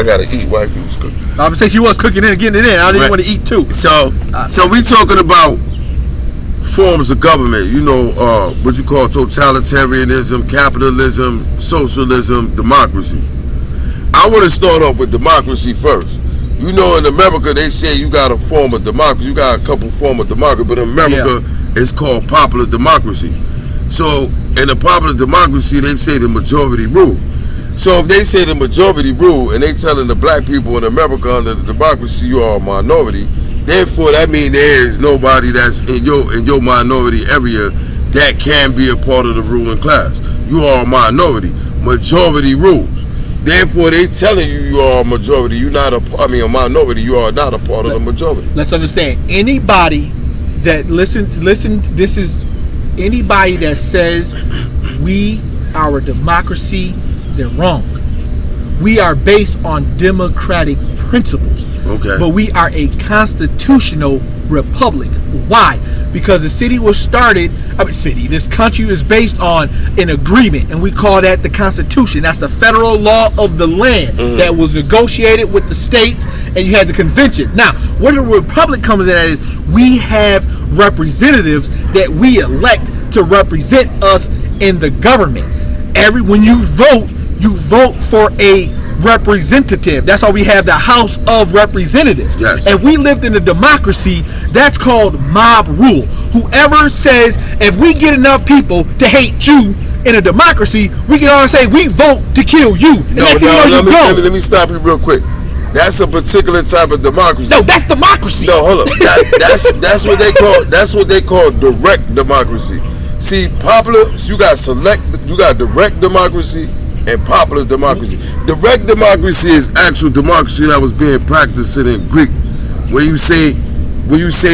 I gotta eat. Wife was cooking. I would say she was cooking in and getting it in. I didn't want to eat too. So we talking about forms of government. You know, what you call totalitarianism, capitalism, socialism, democracy. I want to start off with democracy first. You know, in America, they say you got a form of democracy. You got a couple form of democracy, but in America, it's called popular democracy. So, in a popular democracy, they say the majority rule. So, if they say the majority rule, and they telling the black people in America under the democracy, you are a minority, therefore, that means there is nobody that's in your minority area that can be a part of the ruling class. You are a minority. Majority rules. Therefore, they telling you are a majority. You're not a minority. You are not a part of the majority. Let's understand. Anybody that listen. This is anybody that says we are a democracy. They're wrong. We are based on democratic principles. Okay. But we are a constitutional republic. Why? Because the city was started. This country is based on an agreement, and we call that the Constitution. That's the federal law of the land that was negotiated with the states, and you had the convention. Now, where the republic comes in at is we have representatives that we elect to represent us in the government. When you vote for a representative. That's why we have the House of Representatives. Yes. If we lived in a democracy, that's called mob rule. Whoever says, if we get enough people to hate you in a democracy, we can all say we vote to kill you. Let me stop you real quick. That's a particular type of democracy. No, that's democracy. No, hold up. That's what they call direct democracy. See, popular, you got direct democracy and popular democracy. Direct democracy is actual democracy that was being practiced in Greek. When you say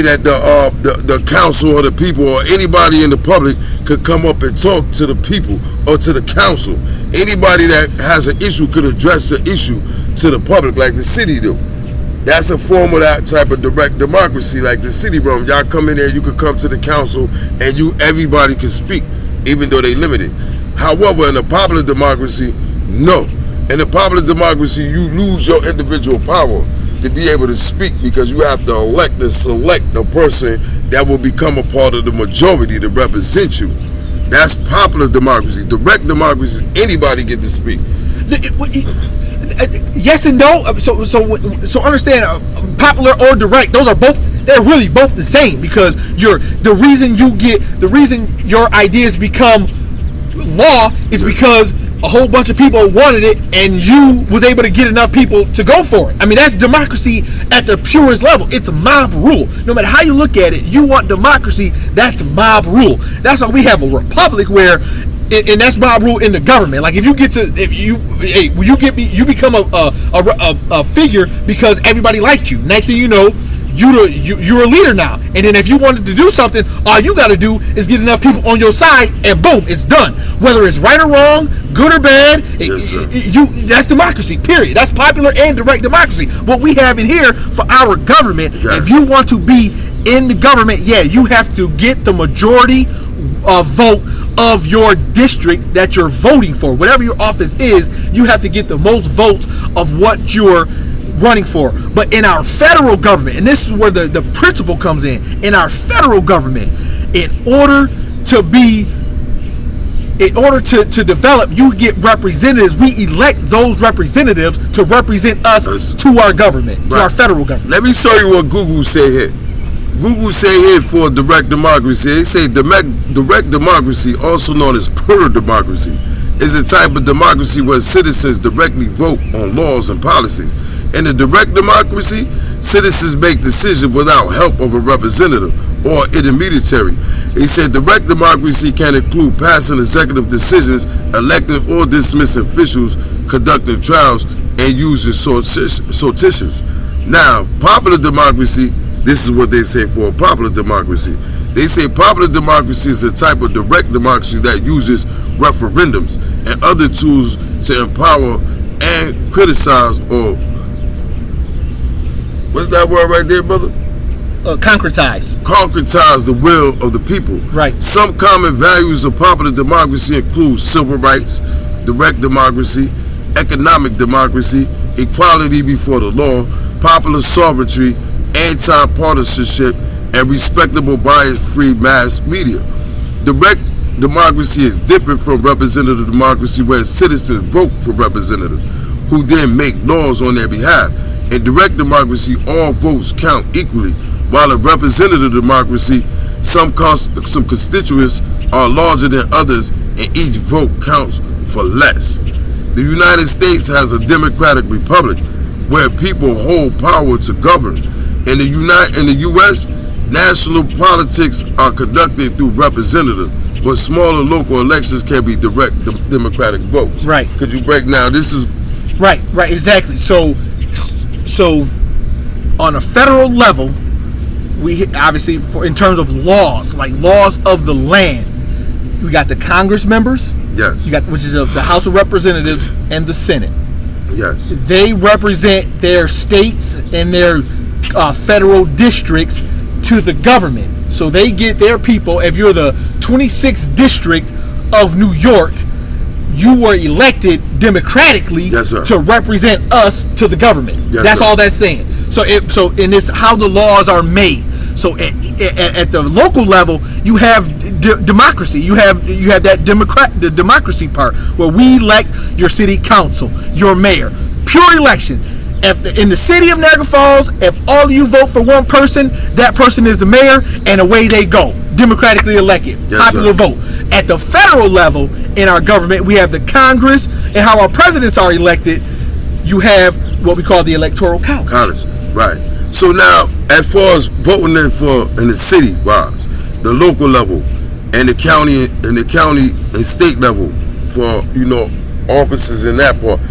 that the council or the people or anybody in the public could come up and talk to the people or to the council. Anybody that has an issue could address the issue to the public like the city do. That's a form of that type of direct democracy, like the city room. Y'all come in there, you could come to the council and everybody can speak, even though they limited. However, in a popular democracy, no. In a popular democracy, you lose your individual power to be able to speak because you have to elect and select a person that will become a part of the majority to represent you. That's popular democracy. Direct democracy, anybody get to speak. Yes and no. So understand, popular or direct, they're really both the same, because the reason your ideas become law is because a whole bunch of people wanted it and you was able to get enough people to go for it. I mean, that's democracy at the purest level. It's mob rule. No matter how you look at it, you want democracy, that's mob rule. That's why we have a republic where, and that's mob rule in the government. Like you become a figure because everybody likes you. Next thing you know, you're a leader now. And then if you wanted to do something, all you got to do is get enough people on your side, and boom, it's done. Whether it's right or wrong, good or bad, that's democracy, period. That's popular and direct democracy. What we have in here for our government, if you want to be in the government, you have to get the majority vote of your district that you're voting for. Whatever your office is, you have to get the most votes of what you're running for. But in our federal government, and this is where the principle comes in our federal government, in order to develop, you get representatives. We elect those representatives to represent us to our government, to our federal government. Let me show you what Google say here. Google say here for direct democracy, they say direct democracy, also known as pure democracy, is a type of democracy where citizens directly vote on laws and policies. In a direct democracy, citizens make decisions without help of a representative or intermediary. He said direct democracy can include passing executive decisions, electing or dismissing officials, conducting trials, and using sortitions. Now, popular democracy, this is what they say for a popular democracy. They say popular democracy is a type of direct democracy that uses referendums and other tools to empower and criticize, or what's that word right there, brother? Concretize. Concretize the will of the people. Right. Some common values of popular democracy include civil rights, direct democracy, economic democracy, equality before the law, popular sovereignty, anti-partisanship, and respectable bias-free mass media. Direct democracy is different from representative democracy, where citizens vote for representatives who then make laws on their behalf. In direct democracy, all votes count equally, while in representative democracy, some constituents are larger than others and each vote counts for less. The United States has a democratic republic where people hold power to govern. In the U.S., national politics are conducted through representatives, but smaller local elections can be direct democratic votes. Right. Could you break now? This is right, exactly. So on a federal level, we obviously, in terms of laws, like laws of the land, we got the Congress members. Yes. You got, which is the House of Representatives and the Senate. Yes. They represent their states and their federal districts to the government. So they get their people. If you're the 26th district of New York, you were elected democratically, yes, to represent us to the government. Yes, that's sir. all that's saying. So in this, how the laws are made. So at the local level, you have democracy. You have that the democracy part where we elect your city council, your mayor, pure election. If in the city of Niagara Falls, if all of you vote for one person, that person is the mayor, and away they go, democratically elected, yes, popular sir. vote. At the federal level in our government, we have the Congress, and how our presidents are elected. You have what we call the Electoral College. Right. So now, as far as voting in the city wise, the local level, and the county and state level for offices in that part,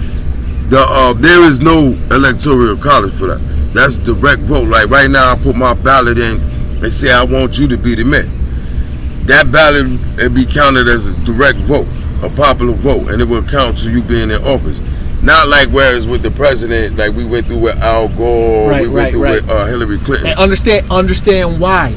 there is no electoral college for that. That's direct vote. Like right now, I put my ballot in and say I want you to be the mayor. That ballot will be counted as a direct vote, a popular vote, and it will count to you being in office. Not like whereas with the president, like we went through with Al Gore, we went through with Hillary Clinton. And understand why.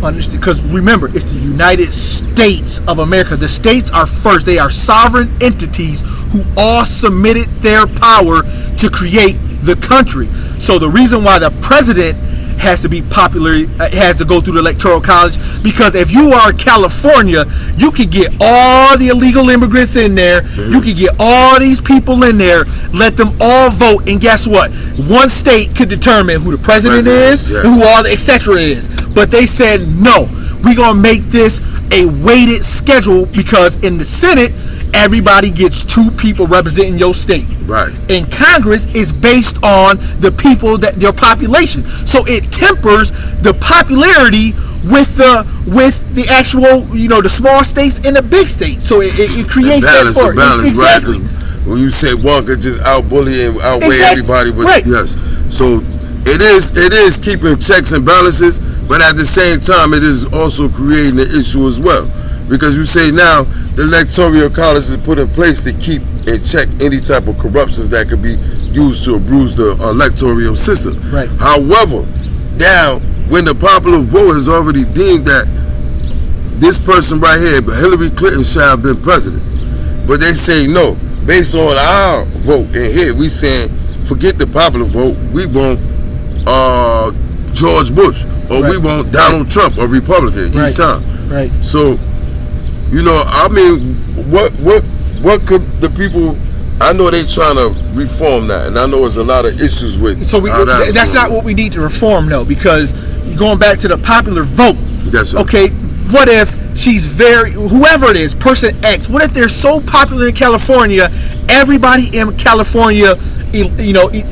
Because remember, it's the United States of America. The states are first. They are sovereign entities who all submitted their power to create the country. So the reason why the president has to be popular, has to go through the Electoral College, because if you are California, you can get all the illegal immigrants in there. Mm-hmm. You can get all these people in there, let them all vote, and guess what? One state could determine who the president is, yes, and who all the etc. is. But they said, no, we're going to make this a weighted schedule, because in the Senate, everybody gets 2 people representing your state. Right. And Congress is based on the people, that their population. So it tempers the popularity with the actual, the small states and the big states. So it creates balance, that for balance, exactly. Right? Because when you say one could just outbully and outweigh exactly. everybody, but right. Yes. So it is keeping checks and balances, but at the same time, it is also creating an issue as well. Because you say now the Electoral College is put in place to keep and check any type of corruptions that could be used to abuse the electoral system. Right. However, now when the popular vote has already deemed that this person right here, but Hillary Clinton, should have been president, but they say no, based on our vote in here, we saying forget the popular vote, we want George Bush, or right. we want Donald Trump, a Republican each time. Right. So, I mean, what could the people? I know they trying to reform that, and I know there's a lot of issues with. So that's not what we need to reform, though, because going back to the popular vote. Yes, sir. Okay, what if she's whoever it is, person X? What if they're so popular in California, everybody in California,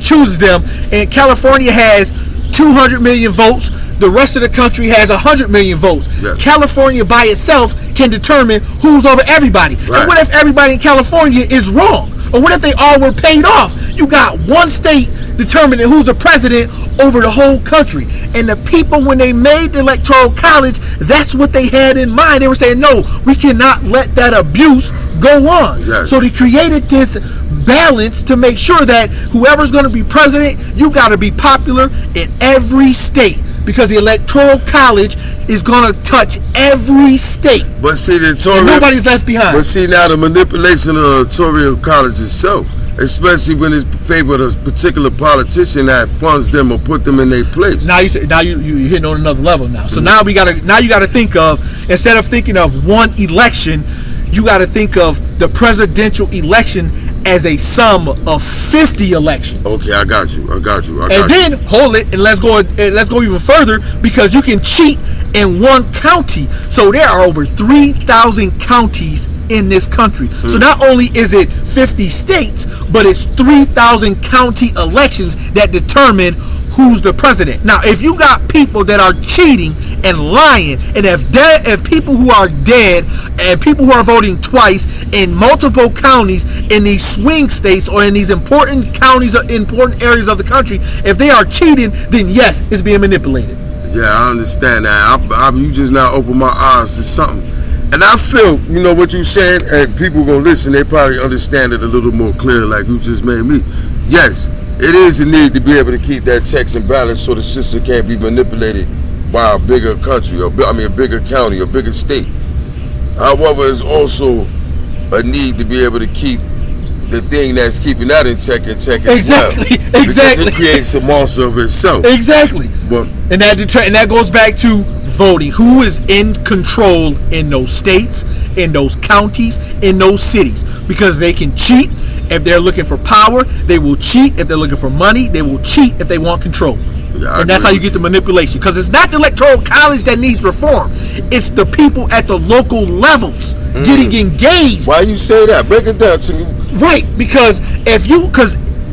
chooses them, and California has 200 million votes. The rest of the country has 100 million votes. Yes. California by itself can determine who's over everybody. Right. And what if everybody in California is wrong? Or what if they all were paid off? You got one state determining who's the president over the whole country. And the people, when they made the Electoral College, that's what they had in mind. They were saying, no, we cannot let that abuse go on. Yes. So they created this balance to make sure that whoever's going to be president, you got to be popular in every state. Because the Electoral College is going to touch every state. But see, nobody's left behind. But see, now the manipulation of the Electoral College itself especially when it's favored a particular politician that funds them or put them in their place. Now you're hitting on another level now. So now you gotta think of, instead of thinking of one election, you gotta think of the presidential election as a sum of 50 elections. Okay, I got you. Then hold it, and let's go even further, because you can cheat in one county. So there are over 3,000 counties in this country. So not only is it 50 states, but it's 3,000 county elections that determine who's the president. Now, if you got people that are cheating and lying, and if people who are dead and people who are voting twice in multiple counties in these swing states or in these important counties or important areas of the country, if they are cheating, then yes, it's being manipulated. Yeah, I understand that. You just now opened my eyes to something. And I feel, what you're saying, and people going to listen, they probably understand it a little more clear, like you just made me. Yes, it is a need to be able to keep that checks and balance so the system can't be manipulated by a bigger country, a bigger county, a bigger state. However, it's also a need to be able to keep the thing that's keeping that in check as well. Exactly. Because it creates a monster of itself. Exactly. But, and that goes back to voting. Who is in control in those states, in those counties, in those cities? Because they can cheat. If they're looking for power, they will cheat. If they're looking for money, they will cheat if they want control. Yeah, and that's how you get the manipulation. Because it's not the electoral college that needs reform. It's the people at the local levels getting engaged. Why you say that? Break it down to me. Right, because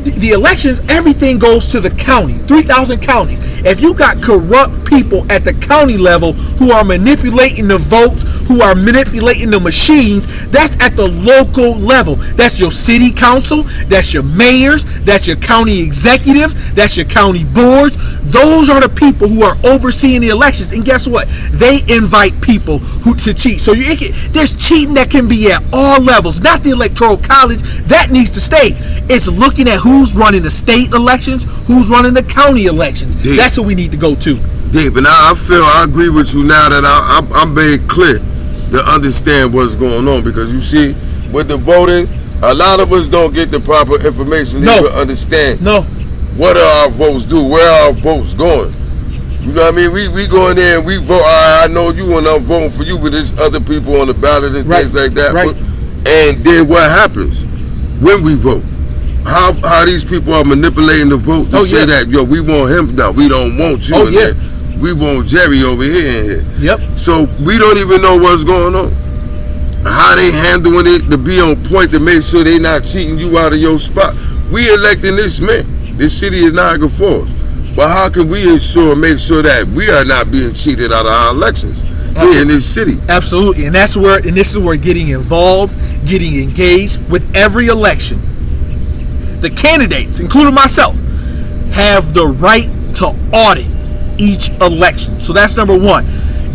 the elections, everything goes to the county, 3,000 counties. If you got corrupt people at the county level who are manipulating the votes, who are manipulating the machines, that's at the local level. That's your city council, that's your mayors, that's your county executives, that's your county boards. Those are the people who are overseeing the elections. And guess what? They invite people to cheat. So there's cheating that can be at all levels, not the electoral college. That needs to stay. It's looking at who's running the state elections, who's running the county elections. Deep. That's what we need to go to. Deep, and I agree with you now that I'm very clear to understand what's going on, because you see, with the voting, a lot of us don't get the proper information to even understand what our votes do, where our votes going. You know what I mean? We go in there and we vote. I know you and I'm voting for you, but there's other people on the ballot and things like that. Right. And then what happens when we vote? How these people are manipulating the vote to say that, we want him, no, we don't want you in there. We want Jerry over here and here. Yep. So we don't even know what's going on. How they handling it to be on point to make sure they not cheating you out of your spot. We electing this man, this city of Niagara Falls. But how can we make sure that we are not being cheated out of our elections here in this city? Absolutely. And this is where getting involved, getting engaged with every election. The candidates, including myself, have the right to audit each election. So that's number one.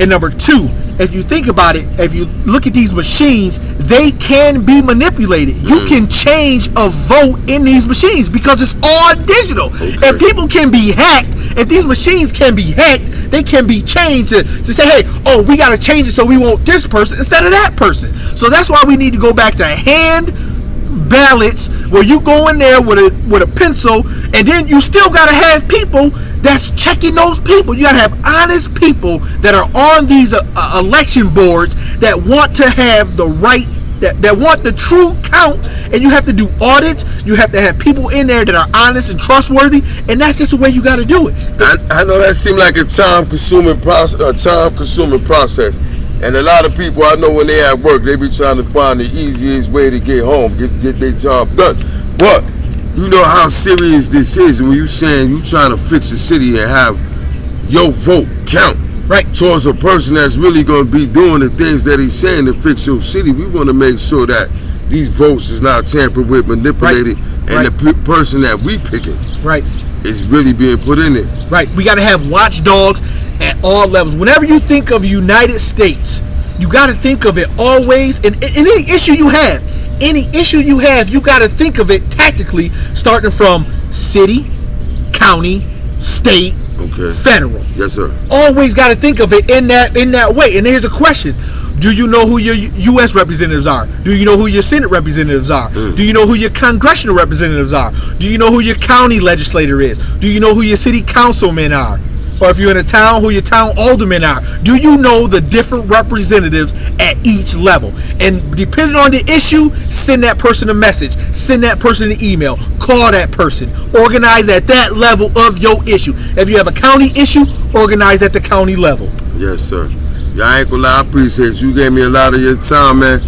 And number two, if you think about it, if you look at these machines, they can be manipulated. You can change a vote in these machines because it's all digital. Okay. If people can be hacked, if these machines can be hacked, they can be changed to say, hey, we got to change it so we want this person instead of that person. So that's why we need to go back to hand ballots, where you go in there with a pencil, and then you still got to have people that's checking those people. You got to have honest people that are on these election boards that want to have the right, that want the true count, and you have to do audits. You have to have people in there that are honest and trustworthy, and that's just the way you got to do it. I know that seems like a time-consuming process. And a lot of people I know when they at work, they be trying to find the easiest way to get home, get their job done. But you know how serious this is when you saying you trying to fix a city and have your vote count towards a person that's really going to be doing the things that he's saying to fix your city. We want to make sure that these votes is not tampered with, manipulated, and the person that we picking is really being put in there. Right. We got to have watchdogs at all levels. Whenever you think of United States, you got to think of it always. And any issue you have, you got to think of it tactically, starting from city, county, state, federal. Yes, sir. Always got to think of it in that way. And here's a question: Do you know who your U.S. representatives are? Do you know who your Senate representatives are? Do you know who your congressional representatives are? Do you know who your county legislator is? Do you know who your city councilmen are? Or if you're in a town, who your town aldermen are? Do you know the different representatives at each level? And depending on the issue, send that person a message. Send that person an email. Call that person. Organize at that level of your issue. If you have a county issue, organize at the county level. Yes, sir. Y'all ain't gonna lie, I appreciate you. You gave me a lot of your time, man.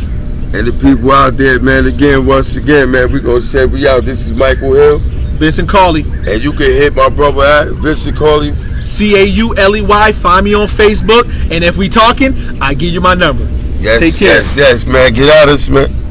And the people out there, man, once again, man, we gonna say we out. This is Michael Hill. Vincent Cawley. And you can hit my brother at Vincent Cawley. Cauley. Find me on Facebook. And if we talking, I give you my number. Yes, take care. Yes, man. Get out of this, man.